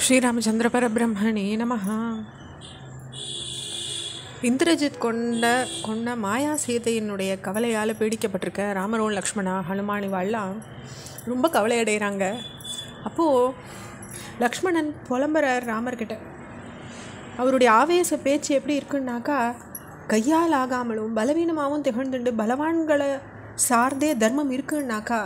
ஸ்ரீராமச்சந்திர பரபிரம்மணே நமஹ. இந்திரஜித் கொண்ட மாயா சீதையினுடைய கவலையால் பீடிக்கப்பட்டிருக்க ராமரும் லக்ஷ்மணா ஹனுமான் இவாள்லாம் ரொம்ப கவலை அடைகிறாங்க. அப்போது லக்ஷ்மணன் புலம்புறார் ராமர்கிட்ட. அவருடைய ஆவேச பேச்சு எப்படி இருக்குன்னாக்கா, கையால் ஆகாமலும் பலவீனமாகவும் திகழ்ந்துண்டு பலவான்களை சார்ந்தே தர்மம் இருக்குன்னாக்கா,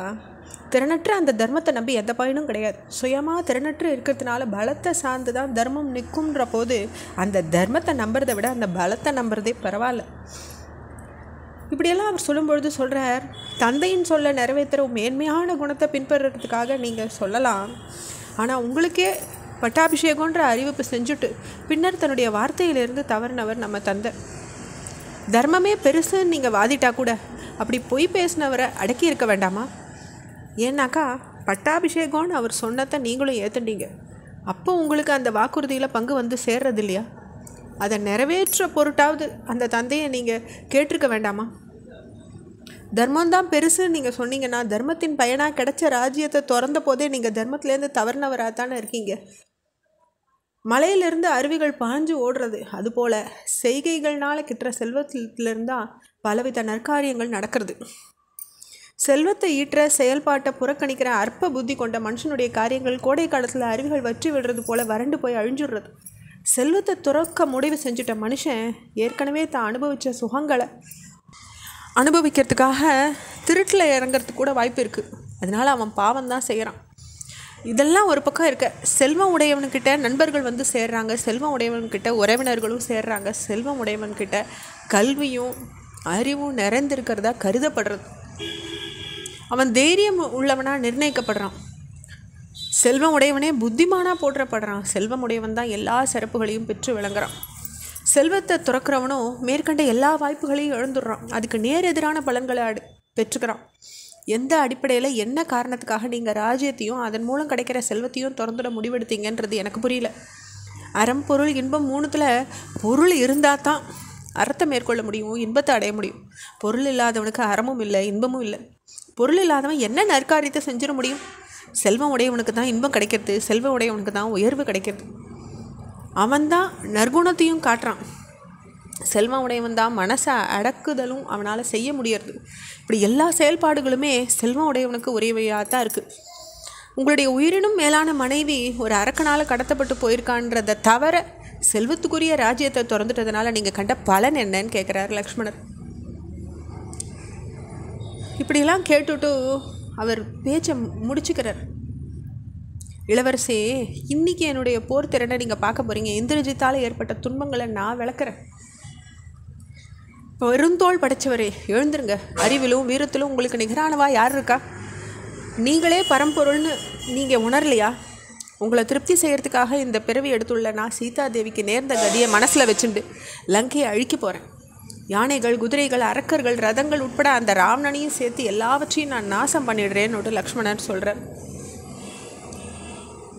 திறனற்ற அந்த தர்மத்தை நம்பி எந்த பயனும் கிடையாது. சுயமாக திறனற்று இருக்கிறதுனால பலத்தை சார்ந்து தான் தர்மம் நிற்கும்ன்ற போது அந்த தர்மத்தை நம்புறதை விட அந்த பலத்தை நம்புறதே பரவாயில்ல. இப்படியெல்லாம் அவர் சொல்லும்பொழுது சொல்கிறார், தந்தையின் சொல்ல நிறைவேற்றுற மேன்மையான குணத்தை பின்பற்றுறதுக்காக நீங்கள் சொல்லலாம், ஆனால் உங்களுக்கே பட்டாபிஷேகன்ற அறிவிப்பு செஞ்சுட்டு பின்னர் தன்னுடைய வார்த்தையிலிருந்து தவறினவர் நம்ம தந்தை. தர்மமே பெருசுன்னு நீங்கள் வாதிட்டா கூட அப்படி பொய் பேசினவரை அடக்கி இருக்க வேண்டாமா? ஏன்னாக்கா பட்டாபிஷேகம்னு அவர் சொன்னதை நீங்களும் ஏற்றுண்டீங்க. அப்போ உங்களுக்கு அந்த வாக்குறுதியில் பங்கு வந்து சேர்றது இல்லையா? அதை நிறைவேற்ற பொருட்டாவது அந்த தந்தையை நீங்கள் கேட்டிருக்க வேண்டாமா? தர்மந்தான் பெருசுன்னு நீங்கள் சொன்னீங்கன்னா தர்மத்தின் பயனாக கிடைச்ச ராஜ்யத்தை திறந்த போதே நீங்கள் தர்மத்திலேருந்து தவறினவராக தானே இருக்கீங்க. மலையிலிருந்து அருவிகள் பாஞ்சு ஓடுறது அதுபோல் செய்கைகள்னால் கிட்டுற செல்வத்திலிருந்தான் பலவித நற்காரியங்கள் நடக்கிறது. செல்வத்தை ஈற்ற செயல்பாட்டை புறக்கணிக்கிற அற்ப புத்தி கொண்ட மனுஷனுடைய காரியங்கள் கோடை காலத்தில் அருவிகள் வற்றி விடுறது போல் வறண்டு போய் அழிஞ்சுடுறது. செல்வத்தை துறக்க முடிவு செஞ்சுட்ட மனுஷன் ஏற்கனவே தான் அனுபவித்த சுகங்களை அனுபவிக்கிறதுக்காக திருட்டில் இறங்கிறதுக்கு கூட வாய்ப்பு இருக்குது. அதனால் அவன் பாவம்தான் செய்கிறான். இதெல்லாம் ஒரு பக்கம் இருக்க, செல்வம் உடையவன்கிட்ட நண்பர்கள் வந்து சேர்றாங்க, செல்வம் உடையவன்கிட்ட உறவினர்களும் சேர்றாங்க, செல்வம் உடையவன்கிட்ட கல்வியும் அறிவும் நிறைந்திருக்கிறதா கருதப்படுறது. அவன் தைரியம் உள்ளவனாக நிர்ணயிக்கப்படுறான். செல்வம் உடையவனே புத்திமானாக போற்றப்படுறான். செல்வம் உடையவன் தான் எல்லா சிறப்புகளையும் பெற்று விளங்குறான். செல்வத்தை துறக்கிறவனும் மேற்கண்ட எல்லா வாய்ப்புகளையும் இழந்துடுறான். அதுக்கு நேர் எதிரான பலன்களை பெற்றுக்கிறான். எந்த அடிப்படையில் என்ன காரணத்துக்காக நீங்கள் ராஜ்யத்தையும் அதன் மூலம் கிடைக்கிற செல்வத்தையும் திறந்துட முடிவெடுத்தீங்கன்றது எனக்கு புரியல. அறம் பொருள் இன்பம் மூணுத்தில் பொருள் இருந்தால் தான் அறத்தை மேற்கொள்ள முடியும், இன்பத்தை அடைய முடியும். பொருள் இல்லாதவனுக்கு அறமும் இல்லை, இன்பமும் இல்லை. பொருள் இல்லாதவன் என்ன நற்காரியத்தை செஞ்சிட முடியும்? செல்வம் உடையவனுக்கு தான் இன்பம் கிடைக்கிறது, செல்வம் உடையவனுக்கு தான் உயர்வு கிடைக்கிறது. அவன்தான் நற்குணத்தையும் காட்டுறான். செல்வம் உடையவன் தான் மனசை அடக்குதலும் அவனால் செய்ய முடியறது. இப்படி எல்லா செயல்பாடுகளுமே செல்வம் உடையவனுக்கு உரியவையாக தான் இருக்குது. உங்களுடைய உயிரினும் மேலான மனைவி ஒரு அரக்கனால் கடத்தப்பட்டு போயிருக்கான்றதை தவிர செல்வத்துக்குரிய ராஜ்யத்தை திறந்துட்டதுனால நீங்கள் கண்ட பலன் என்னன்னு கேட்குறாரு லக்ஷ்மணர். இப்படியெல்லாம் கேட்டுட்டு அவர் பேச்சை முடிச்சுக்கிறார். இளவரசே, இன்றைக்கி என்னுடைய போர் திறனை நீங்கள் பார்க்க போகிறீங்க. இந்திரஜித்தால் ஏற்பட்ட துன்பங்களை நான் விளக்குறேன். பெருந்தோள் படைச்சவரே, எழுந்துருங்க. அறிவிலும் வீரத்திலும் உங்களுக்கு நிகரானவா யார் இருக்கா? நீங்களே பரம்பொருள்னு நீங்கள் உணரலையா? உங்களை திருப்தி செய்கிறதுக்காக இந்த பிறவி எடுத்துள்ள நான் சீதாதேவிக்கு நேர்ந்த கதியை மனசில் வச்சுண்டு லங்கையை அழிக்க போகிறேன். யானைகள், குதிரைகள், அரக்கர்கள், ரதங்கள் உட்பட அந்த ராவணனையும் சேர்த்து எல்லாவற்றையும் நான் நாசம் பண்ணிடுறேன்னு லக்ஷ்மணன் சொல்கிறார்.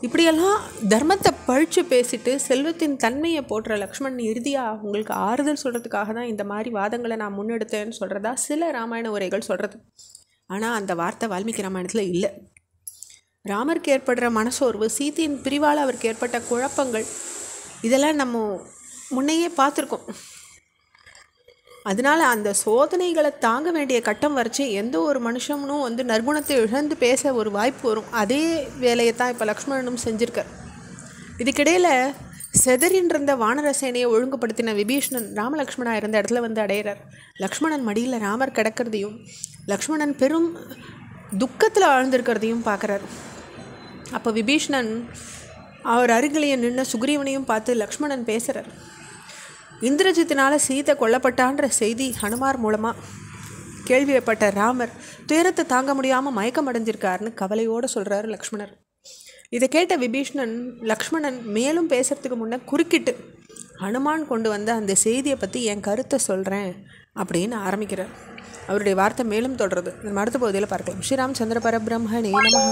இப்படியெல்லாம் தர்மத்தை பழித்து பேசிட்டு செல்வத்தின் தன்மையை போடுற லக்ஷ்மணன் இறுதியாக உங்களுக்கு ஆறுதல் சொல்கிறதுக்காக தான் இந்த மாதிரி வாதங்களை நான் முன்னெடுத்தேன்னு சொல்கிறதா சில ராமாயண உரைகள் சொல்கிறது. ஆனால் அந்த வார்த்தை வால்மீகி ராமாயணத்தில் இல்லை. ராமருக்கு ஏற்படுற மனசோர்வு, சீதையின் பிரிவால் அவருக்கு ஏற்பட்ட குழப்பங்கள், இதெல்லாம் நம்ம முன்னையே பார்த்துருக்கோம். அதனால் அந்த சோதனைகளை தாங்க வேண்டிய கட்டம் வரைச்சி எந்த ஒரு மனுஷனும் நற்குணத்தை இழந்து பேச ஒரு வாய்ப்பு வரும். அதே வேலையை தான் இப்போ லக்ஷ்மணனும் செஞ்சுருக்கார். இதுக்கிடையில் செதறின்றிருந்த வானரசேனையை ஒழுங்குபடுத்தின விபீஷணன் ராமலக்ஷ்மணா இருந்த இடத்துல அடையிறார். லக்ஷ்மணன் மடியில் ராமர் கிடக்கிறதையும் லக்ஷ்மணன் பெரும் துக்கத்தில் ஆழ்ந்திருக்கிறதையும் பார்க்குறார். அப்போ விபீஷணன் அவர் அருகிலேயே நின்று சுக்ரீவனையும் பார்த்து லக்ஷ்மணன் பேசுகிறார். இந்திரஜித்தினால் சீதை கொல்லப்பட்டான்ற செய்தி ஹனுமார் மூலமாக கேள்விப்பட்ட ராமர் துயரத்தை தாங்க முடியாமல் மயக்கம் அடைஞ்சிருக்காருன்னு கவலையோடு சொல்கிறார் லக்ஷ்மணர். இதை கேட்ட விபீஷணன் லக்ஷ்மணன் மேலும் பேசுகிறதுக்கு முன்னே குறுக்கிட்டு ஹனுமான் கொண்டு வந்த அந்த செய்தியை பற்றி என் கருத்தை சொல்கிறேன் அப்படின்னு ஆரம்பிக்கிறார். அவருடைய வார்த்தை மேலும் தொடருது. அடுத்த பகுதியில் பார்க்கலாம். ஸ்ரீராமச்சந்திர பரபிரம்மணே நமஹ.